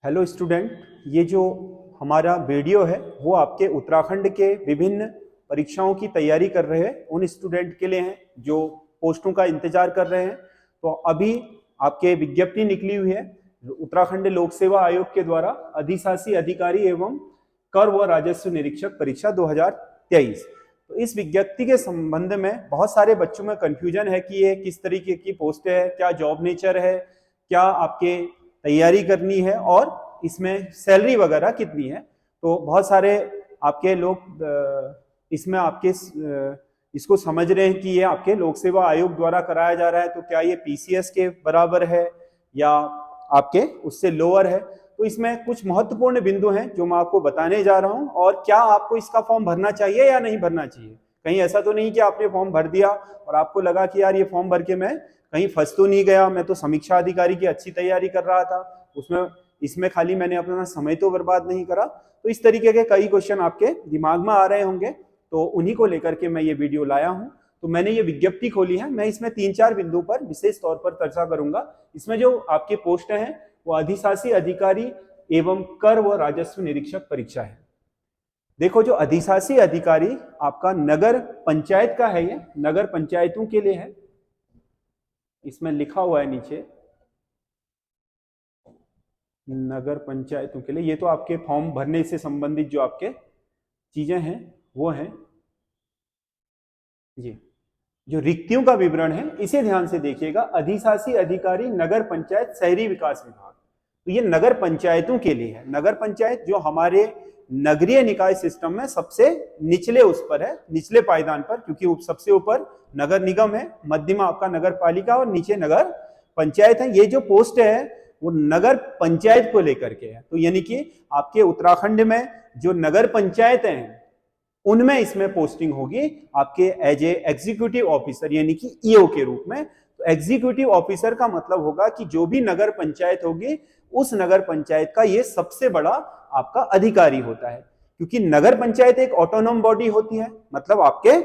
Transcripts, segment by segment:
Hello student, ये जो हमारा वीडियो है वो आपके उत्तराखंड के विभिन्न परीक्षाओं की तैयारी कर रहे हैं उन स्टूडेंट के लिए हैं जो पोस्टों का इंतजार कर रहे हैं। तो अभी आपके विज्ञप्ति निकली हुई है उत्तराखंड लोक सेवा आयोग के द्वारा अधिशासी अधिकारी एवं कर व राजस्व निरीक्षक परीक्षा 2023। तो इस विज्ञप्ति के संबंध में बहुत सारे बच्चों में कंफ्यूजन है कि ये किस तरीके की पोस्ट है, क्या जॉब नेचर है, क्या आपके तैयारी करनी है और इसमें सैलरी वगैरह कितनी है। तो बहुत सारे आपके लोग इसमें आपके इसको समझ रहे हैं कि ये आपके लोक सेवा आयोग द्वारा कराया जा रहा है, तो क्या ये पीसीएस के बराबर है या आपके उससे लोअर है। तो इसमें कुछ महत्वपूर्ण बिंदु हैं जो मैं आपको बताने जा रहा हूं, और क्या आपको इसका फॉर्म भरना चाहिए या नहीं भरना चाहिए। कहीं ऐसा तो नहीं कि आपने फॉर्म भर दिया और आपको लगा कि यार ये फॉर्म भर के मैं कहीं फंस तो नहीं गया, मैं तो समीक्षा अधिकारी की अच्छी तैयारी कर रहा था, उसमें इसमें खाली मैंने अपना समय तो बर्बाद नहीं करा। तो इस तरीके के कई क्वेश्चन आपके दिमाग में आ रहे होंगे, तो उन्हीं को लेकर के मैं ये वीडियो लाया हूं। तो मैंने ये विज्ञप्ति खोली है, मैं इसमें 3-4 बिंदु पर विशेष तौर पर चर्चा करूंगा। इसमें जो आपके पोस्ट हैं वो अधिशासी अधिकारी एवं कर व राजस्व निरीक्षक परीक्षा है। देखो, जो अधिशासी अधिकारी आपका नगर पंचायत का है, ये नगर पंचायतों के लिए है। इसमें लिखा हुआ है नीचे नगर पंचायतों के लिए। ये तो आपके फॉर्म भरने से संबंधित जो आपके चीजें हैं वो हैं जी। जो रिक्तियों का विवरण है इसे ध्यान से देखिएगा। अधिशासी अधिकारी नगर पंचायत शहरी विकास विभाग, तो ये नगर पंचायतों के लिए है। नगर पंचायत जो हमारे नगरीय निकाय सिस्टम में सबसे निचले उस पर है, निचले पायदान पर, क्योंकि सबसे ऊपर नगर निगम है, मध्य में आपका नगर पालिका और नीचे नगर पंचायत है। ये जो पोस्ट है वो नगर पंचायत को लेकर के है। तो यानी कि आपके उत्तराखंड में जो नगर पंचायत हैं उनमें इसमें पोस्टिंग होगी आपके एज ए एग्जीक्यूटिव ऑफिसर, यानी कि ईओ के रूप में। तो एग्जीक्यूटिव ऑफिसर का मतलब होगा कि जो भी नगर पंचायत होगी उस नगर पंचायत का ये सबसे बड़ा आपका अधिकारी होता है, क्योंकि नगर पंचायत एक ऑटोनोम बॉडी होती है, मतलब आपके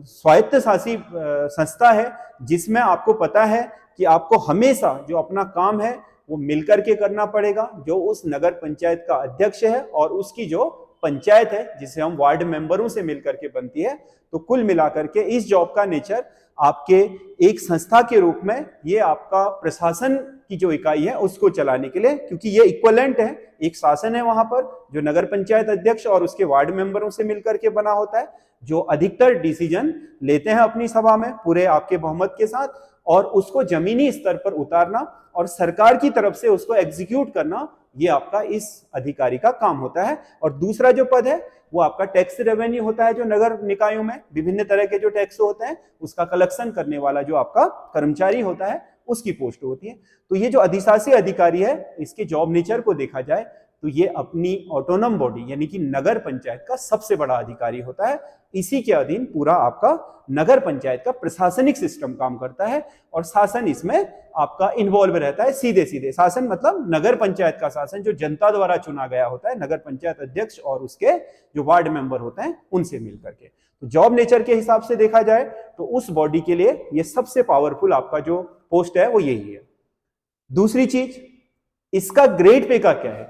स्वायत्त शासी संस्था है, जिसमें आपको पता है कि आपको हमेशा जो अपना काम है वो मिलकर के करना पड़ेगा। जो उस नगर पंचायत का अध्यक्ष है और उसकी जो पंचायत है जिसे हम वार्ड मेंबरों से मिलकर के बनती है। तो कुल मिलाकर के इस जॉब का नेचर आपके एक संस्था के रूप में, ये आपका प्रशासन की जो इकाई है उसको चलाने के लिए, क्योंकि ये इक्वलेंट है, एक शासन है वहां पर जो नगर पंचायत अध्यक्ष और उसके वार्ड मेंबरों से मिलकर के बना होता है, जो अधिकतर डिसीजन लेते हैं अपनी सभा में पूरे आपके बहुमत के साथ, और उसको जमीनी स्तर पर उतारना और सरकार की तरफ से उसको एग्जीक्यूट करना, ये आपका इस अधिकारी का काम होता है। और दूसरा जो पद है वो आपका टैक्स रेवेन्यू होता है, जो नगर निकायों में विभिन्न तरह के जो टैक्स होते हैं उसका कलेक्शन करने वाला जो आपका कर्मचारी होता है उसकी पोस्ट होती है। तो ये जो अधिशासी अधिकारी है इसके जॉब नेचर को देखा जाए तो ये अपनी ऑटोनम बॉडी यानी कि नगर पंचायत का सबसे बड़ा अधिकारी होता है। इसी के अधीन पूरा आपका नगर पंचायत का प्रशासनिक सिस्टम काम करता है और शासन इसमें आपका इन्वॉल्व रहता है। सीधे सीधे शासन मतलब नगर पंचायत का शासन जो जनता द्वारा चुना गया होता है, नगर पंचायत अध्यक्ष और उसके जो वार्ड मेंबर होते हैं उनसे मिलकर के। तो जॉब नेचर के हिसाब से देखा जाए तो उस बॉडी के लिए ये सबसे पावरफुल आपका जो पोस्ट है वो यही है। दूसरी चीज, इसका ग्रेड पे का क्या है।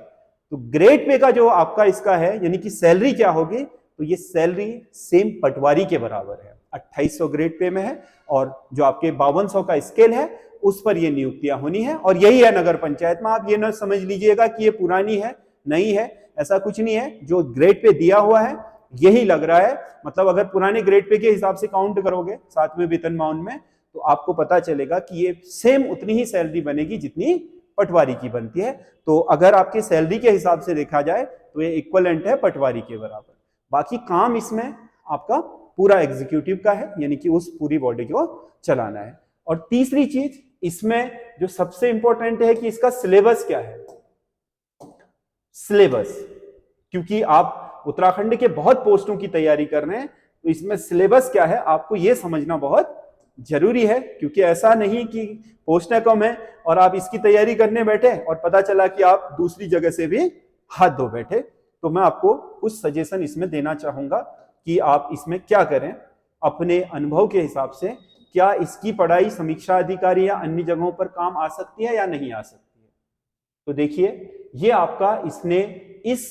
तो ग्रेड पे का जो आपका इसका है यानी कि सैलरी क्या होगी, तो ये सैलरी सेम पटवारी के बराबर है, 2800 ग्रेड पे में है, और जो आपके 5200 का स्केल है उस पर ये नियुक्तियां होनी है। और यही है नगर पंचायत में। आप ये ना समझ लीजिएगा कि ये पुरानी है, नहीं है, ऐसा कुछ नहीं है। जो ग्रेड पे दिया हुआ है यही लग रहा है, मतलब अगर पुराने ग्रेड पे के हिसाब से काउंट करोगे 7वें वेतनमान में तो आपको पता चलेगा कि ये सेम उतनी ही सैलरी बनेगी जितनी पटवारी की बनती है। तो अगर आपकी सैलरी के हिसाब से देखा जाए तो ये इक्वलेंट है पटवारी के बराबर। बाकी काम इसमें आपका पूरा एग्जीक्यूटिव का है, यानी कि उस पूरी बॉडी को चलाना है। और तीसरी चीज इसमें जो सबसे इंपॉर्टेंट है कि इसका सिलेबस क्या है। सिलेबस, क्योंकि आप उत्तराखंड के बहुत पोस्टों की तैयारी कर रहे हैं तो इसमें सिलेबस क्या है आपको यह समझना बहुत जरूरी है। क्योंकि ऐसा नहीं कि पोस्टें कम है और आप इसकी तैयारी करने बैठे और पता चला कि आप दूसरी जगह से भी हाथ धो बैठे। तो मैं आपको कुछ सजेशन इसमें देना चाहूंगा कि आप इसमें क्या करें अपने अनुभव के हिसाब से। क्या इसकी पढ़ाई समीक्षा अधिकारी या अन्य जगहों पर काम आ सकती है या नहीं आ सकती है। तो देखिए, ये आपका इसने इस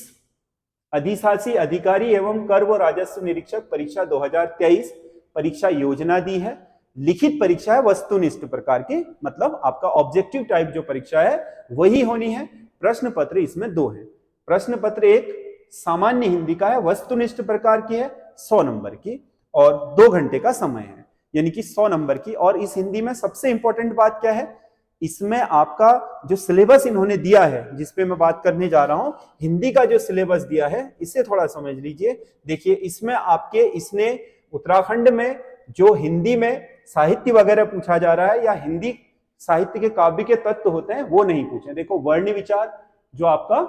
अधिशासी अधिकारी एवं कर व राजस्व निरीक्षक परीक्षा 2023 परीक्षा योजना दी है। लिखित परीक्षा है वस्तुनिष्ठ प्रकार की, मतलब आपका ऑब्जेक्टिव टाइप जो परीक्षा है वही होनी है। प्रश्न पत्र इसमें दो है। प्रश्न पत्र एक सामान्य हिंदी का है, वस्तुनिष्ठ प्रकार की है, 100 नंबर की और 2 घंटे का समय है, यानी कि 100 नंबर की। और इस हिंदी में सबसे इंपॉर्टेंट बात क्या है, इसमें आपका जो सिलेबस इन्होंने दिया है, जिसपे मैं बात करने जा रहा हूं, हिंदी का जो सिलेबस दिया है इसे थोड़ा समझ लीजिए। देखिए इसमें आपके इसने उत्तराखंड में जो हिंदी में साहित्य वगैरह पूछा जा रहा है या हिंदी साहित्य के काव्य के तत्व होते हैं वो नहीं पूछे। देखो वर्ण विचार जो आपका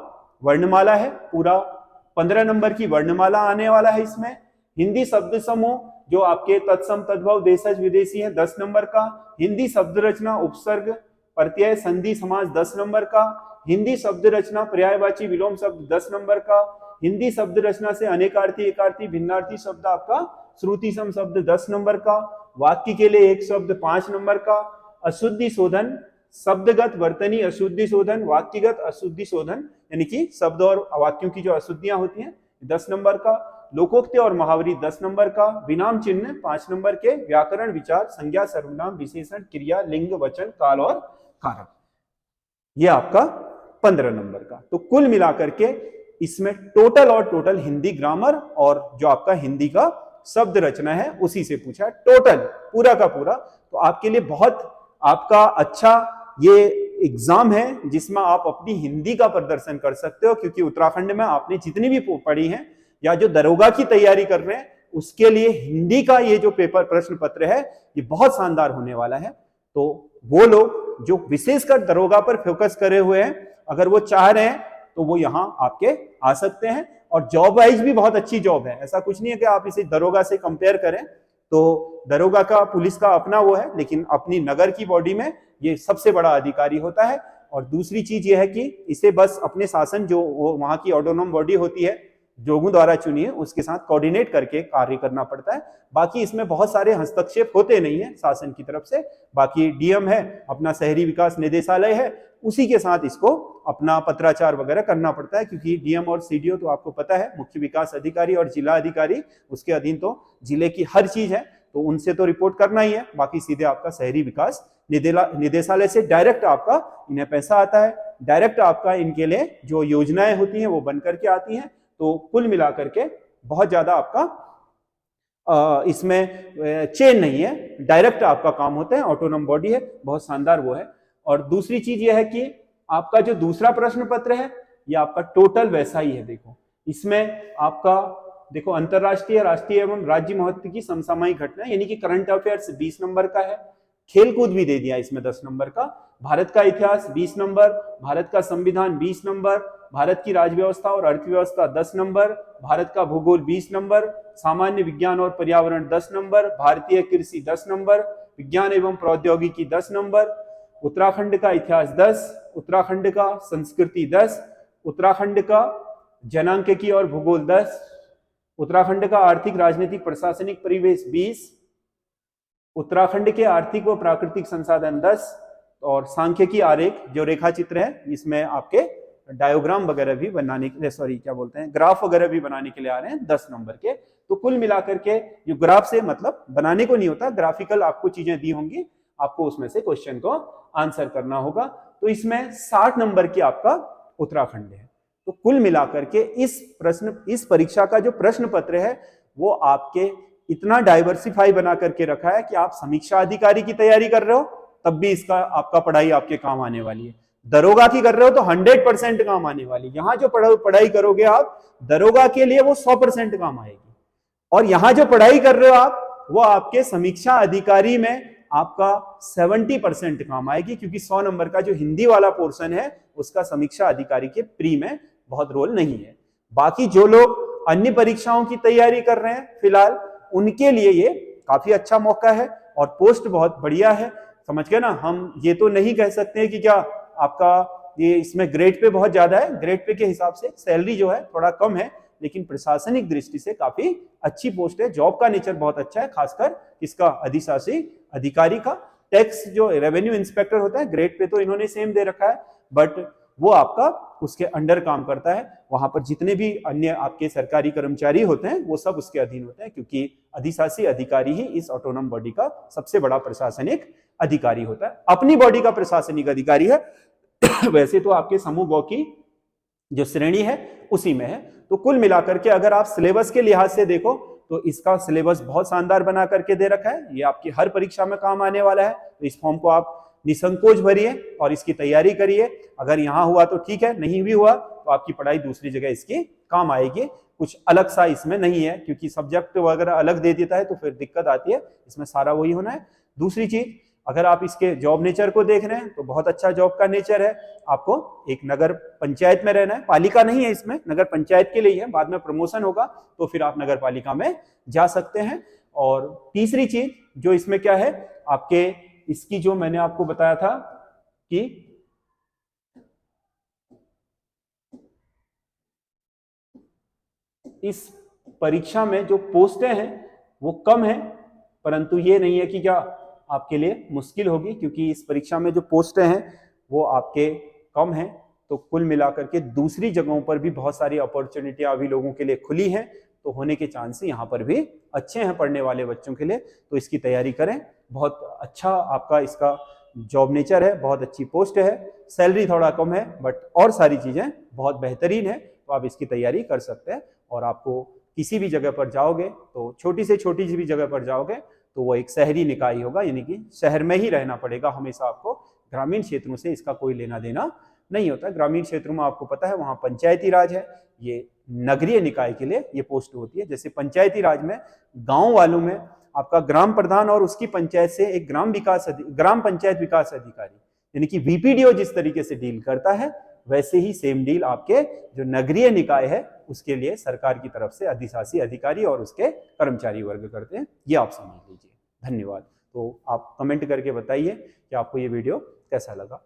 वर्णमाला है, पूरा 15 नंबर की वर्णमाला आने वाला है इसमें। हिंदी शब्द समूह जो आपके तत्सम तद्भव देशज विदेशी है 10 नंबर का। हिंदी शब्द रचना उपसर्ग प्रत्यय संधि समास 10 नंबर का। हिंदी शब्द रचना पर्यायवाची विलोम शब्द 10 नंबर का। हिंदी शब्द रचना से अनेकार्थी एकार्थी भिन्नार्थी शब्द आपका श्रुति सम शब्द 10 नंबर का। वाक्य के लिए एक शब्द 5 नंबर का। अशुद्धि शोधन शब्दगत वर्तनी अशुद्धि शोधन वाक्यगत अशुद्धि शोधन, यानी कि शब्द और वाक्यों की जो अशुद्धियां होती हैं 10 नंबर का। लोकोक्ति और महावरी 10 नंबर का। विराम चिन्ह 5 नंबर के। व्याकरण विचार संज्ञा सर्वनाम विशेषण क्रिया लिंग वचन काल और कारक, ये आपका 15 नंबर का। तो कुल मिलाकर के इसमें टोटल और टोटल हिंदी ग्रामर और जो आपका हिंदी का शब्द रचना है उसी से पूछा है, टोटल पूरा का पूरा। तो आपके लिए बहुत आपका अच्छा ये एग्जाम है जिसमें आप अपनी हिंदी का प्रदर्शन कर सकते हो, क्योंकि उत्तराखंड में आपने जितनी भी पढ़ी हैं या जो दरोगा की तैयारी कर रहे हैं उसके लिए हिंदी का ये जो पेपर प्रश्न पत्र है ये बहुत शानदार होने वाला है। तो वो लोग जो विशेषकर दरोगा पर फोकस करे हुए हैं, अगर वो चाह रहे हैं तो वो यहाँ आपके आ सकते हैं। और जॉब वाइज भी बहुत अच्छी जॉब है, ऐसा कुछ नहीं है कि आप इसे दरोगा से कंपेयर करें। तो दरोगा का पुलिस का अपना वो है, लेकिन अपनी नगर की बॉडी में ये सबसे बड़ा अधिकारी होता है। और दूसरी चीज ये है कि इसे बस अपने शासन जो वो वहां की ऑटोनोम बॉडी होती है जोगों द्वारा चुनी है उसके साथ कोऑर्डिनेट करके कार्य करना पड़ता है। बाकी इसमें बहुत सारे हस्तक्षेप होते नहीं है शासन की तरफ से। बाकी डीएम है, अपना शहरी विकास निदेशालय है, उसी के साथ इसको अपना पत्राचार वगैरह करना पड़ता है, क्योंकि डीएम और सीडीओ तो आपको पता है मुख्य विकास अधिकारी और जिला अधिकारी, उसके अधीन तो जिले की हर चीज है, तो उनसे तो रिपोर्ट करना ही है। बाकी सीधे आपका शहरी विकास निदेशालय से डायरेक्ट आपका इन्हें पैसा आता है, डायरेक्ट आपका इनके लिए जो योजनाएं होती हैं वो बन करके आती हैं। तो कुल मिलाकर के बहुत ज्यादा आपका इसमें चेन नहीं है, डायरेक्ट आपका काम होता है, ऑटोनोम बॉडी है, बहुत शानदार वो है। और दूसरी चीज यह है कि आपका जो दूसरा प्रश्न पत्र है ये आपका टोटल वैसा ही है। देखो इसमें आपका देखो अंतरराष्ट्रीय राष्ट्रीय एवं राज्य महत्व की समसामयिक घटना यानी कि करंट अफेयर्स 20 नंबर का है। खेलकूद भी दे दिया इसमें 10 नंबर का। भारत का इतिहास 20 नंबर, भारत का संविधान 20 नंबर, भारत की राज्य व्यवस्था और अर्थव्यवस्था 10 नंबर, भारत का भूगोल 20 नंबर, सामान्य विज्ञान और पर्यावरण 10 नंबर, भारतीय कृषि 10 नंबर, विज्ञान एवं प्रौद्योगिकी 10 नंबर, उत्तराखंड का इतिहास 10, उत्तराखंड का संस्कृति 10, उत्तराखंड का जनांकिकी और भूगोल 10, उत्तराखंड का आर्थिक राजनीतिक प्रशासनिक परिवेश 20, उत्तराखंड के आर्थिक व प्राकृतिक संसाधन 10 और सांख्यिकी आरेख जो रेखा चित्र है इसमें आपके डायोग्राम वगैरह भी बनाने के लिए ग्राफ वगैरह भी बनाने के लिए आ रहे हैं 10 नंबर के। तो कुल मिलाकर के जो ग्राफ से मतलब बनाने को नहीं होता, ग्राफिकल आपको चीजें दी होंगी, आपको उसमें से क्वेश्चन को आंसर करना होगा। तो इसमें 60 नंबर की आपका उत्तराखंड है। तो कुल मिलाकर के इस परीक्षा का जो प्रश्न पत्र है वो आपके इतना डाइवर्सिफाई बना करके रखा है कि आप समीक्षा अधिकारी की तैयारी कर रहे हो तब भी इसका आपका पढ़ाई आपके काम आने वाली है, दरोगा की कर रहे हो तो 100% काम आने वाली है। यहां जो पढ़ाई करोगे आप दरोगा के लिए वो 100% काम आएगी, और यहां जो पढ़ाई कर रहे हो आप वो आपके समीक्षा अधिकारी में आपका 70% काम आएगी, क्योंकि 100 नंबर का जो हिंदी वाला पोर्शन है उसका समीक्षा अधिकारी के प्री में बहुत रोल नहीं है। बाकी जो लोग अन्य परीक्षाओं की तैयारी कर रहे हैं फिलहाल उनके लिए ये काफी अच्छा मौका है और पोस्ट बहुत बढ़िया है, समझ गए ना। हम ये तो नहीं कह सकते कि क्या आपका ये इसमें ग्रेड पे बहुत ज्यादा है, ग्रेड पे के हिसाब से सैलरी जो है थोड़ा कम है, लेकिन प्रशासनिक दृष्टि से काफी अच्छी पोस्ट है। जॉब का नेचर बहुत अच्छा है, खासकर इसका अधिशासी अधिकारी का। टैक्स जो रेवेन्यू इंस्पेक्टर होता है ग्रेड पे तो इन्होंने सेम दे रखा है, बट वो आपका उसके अंडर काम करता है। वहां पर जितने भी अन्य आपके सरकारी कर्मचारी होते हैं वो सब उसके अधीन होते हैं, क्योंकि अधिशासी अधिकारी ही इस ऑटोनोम बॉडी का सबसे बड़ा प्रशासनिक अधिकारी होता है। अपनी बॉडी का प्रशासनिक अधिकारी है वैसे तो आपके समूह ग की जो श्रेणी है उसी में है। तो कुल मिलाकर के अगर आप सिलेबस के लिहाज से देखो तो इसका सिलेबस बहुत शानदार बना करके दे रखा है, ये आपकी हर परीक्षा में काम आने वाला है। तो इस फॉर्म को आप निसंकोच भरिए और इसकी तैयारी करिए। अगर यहां हुआ तो ठीक है, नहीं भी हुआ तो आपकी पढ़ाई दूसरी जगह इसकी काम आएगी। कुछ अलग सा इसमें नहीं है, क्योंकि सब्जेक्ट वगैरह अलग दे देता है तो फिर दिक्कत आती है। इसमें सारा वही होना है। दूसरी चीज, अगर आप इसके जॉब नेचर को देख रहे हैं तो बहुत अच्छा जॉब का नेचर है। आपको एक नगर पंचायत में रहना है, पालिका नहीं है इसमें, नगर पंचायत के लिए है। बाद में प्रमोशन होगा तो फिर आप नगर पालिका में जा सकते हैं। और तीसरी चीज जो इसमें क्या है, आपके इसकी जो मैंने आपको बताया था कि इस परीक्षा में जो पोस्टें हैं वो कम है, परंतु ये नहीं है कि क्या आपके लिए मुश्किल होगी, क्योंकि इस परीक्षा में जो पोस्टें हैं वो आपके कम हैं। तो कुल मिलाकर के दूसरी जगहों पर भी बहुत सारी अपॉर्चुनिटियां अभी लोगों के लिए खुली हैं, तो होने के चांस यहाँ पर भी अच्छे हैं पढ़ने वाले बच्चों के लिए। तो इसकी तैयारी करें। बहुत अच्छा आपका इसका जॉब नेचर है, बहुत अच्छी पोस्ट है, सैलरी थोड़ा कम है बट और सारी चीजें बहुत बेहतरीन है। तो आप इसकी तैयारी कर सकते हैं। और आपको किसी भी जगह पर जाओगे तो छोटी से छोटी भी जगह पर जाओगे तो वो एक शहरी निकाय होगा, यानी कि शहर में ही रहना पड़ेगा हमेशा आपको। ग्रामीण क्षेत्रों से इसका कोई लेना देना नहीं होता। ग्रामीण क्षेत्रों में आपको पता है वहां पंचायती राज है, ये नगरीय निकाय के लिए ये पोस्ट होती है। जैसे पंचायती राज में गांव वालों में आपका ग्राम प्रधान और उसकी पंचायत से एक ग्राम पंचायत विकास अधिकारी, यानी कि वीपीडीओ जिस तरीके से डील करता है, वैसे ही सेम डील आपके जो नगरीय निकाय है उसके लिए सरकार की तरफ से अधिशासी अधिकारी और उसके कर्मचारी वर्ग करते हैं। ये आप समझ लीजिए। धन्यवाद। तो आप कमेंट करके बताइए कि आपको ये वीडियो कैसा लगा।